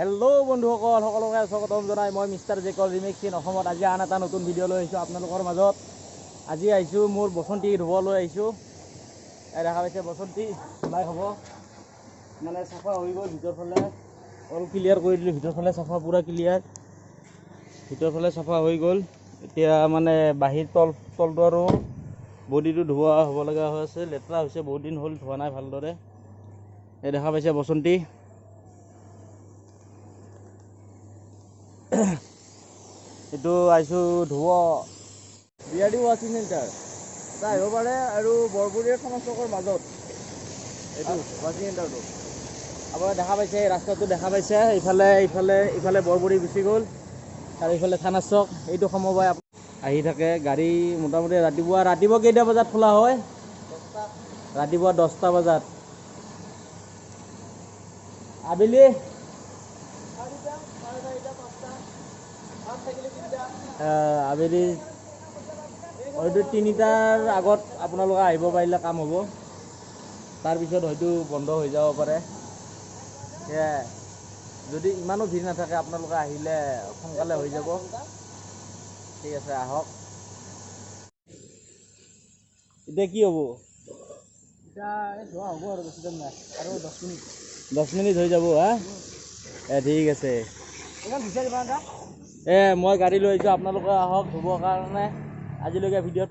Hello' বন্ধুসকল, সকলোকে স্বাগতম জনাই মই মিষ্টাৰ জেকল ৰিমেক্স ইন অসমত আজি আন এটা নতুন ভিডিঅ' লৈ আহিছোঁ আপোনালোকৰ মাজত। আজি আহিছোঁ মোৰ বসন্তী ধুবলৈ আহিছোঁ। দেখা পাইছে বসন্তী ওলাই হ'ব মানে চাফা হৈ গ'ল। ভিতৰফালে অল ক্লিয়াৰ কৰি দিলোঁ, ভিতৰফালে চাফা পূৰা ক্লিয়াৰ, ভিতৰফালে চাফা হৈ গ'ল। এতিয়া মানে বাহিৰ তলটো আৰু বডিটো ধোৱা হ'ব লগা হৈ আছে, লেতেৰা হৈছে, বহুত দিন হ'ল ধোৱা নাই ভালদৰে। এই দেখা পাইছে বসন্তী। এইটো আহিছোঁ ধুব বিআৰডি ৱাশ্বিং চেণ্টাৰ এটা আহিব পাৰে আৰু বৰগুৰি থানা চকৰ মাজত এইটো ৱাশ্বিং চেণ্টাৰটো আপোনাৰ দেখা পাইছে। ৰাস্তাটো দেখা পাইছে, ইফালে বৰগুৰি গুচি গ'ল আৰু ইফালে থানা চক। এইটো সমবায় আহি থাকে গাড়ী মোটামুটি ৰাতিপুৱা কেইটা বজাত খোলা হয়? ৰাতিপুৱা 10টা বজাত। আবেলি আবেলি হয়তো 3টাৰ আগত আপোনালোকে আহিব পাৰিলে কাম হ'ব, তাৰপিছত হয়তো বন্ধ হৈ যাব পাৰে। সেয়াই, যদি ইমানো ভিৰ নাথাকে আপোনালোকে আহিলে সোনকালে হৈ যাব। ঠিক আছে, আহক। এতিয়া কি হ'ব? এতিয়া ধোৱা হ'ব আৰু বেছি টাইম নাই, আৰু 10 মিনিট হৈ যাব। ঠিক আছে। মই গাড়ী লৈ আহিছোঁ, আপোনালোকে আহক ধুবৰ কাৰণে। আজিলৈকে ভিডিঅ'ত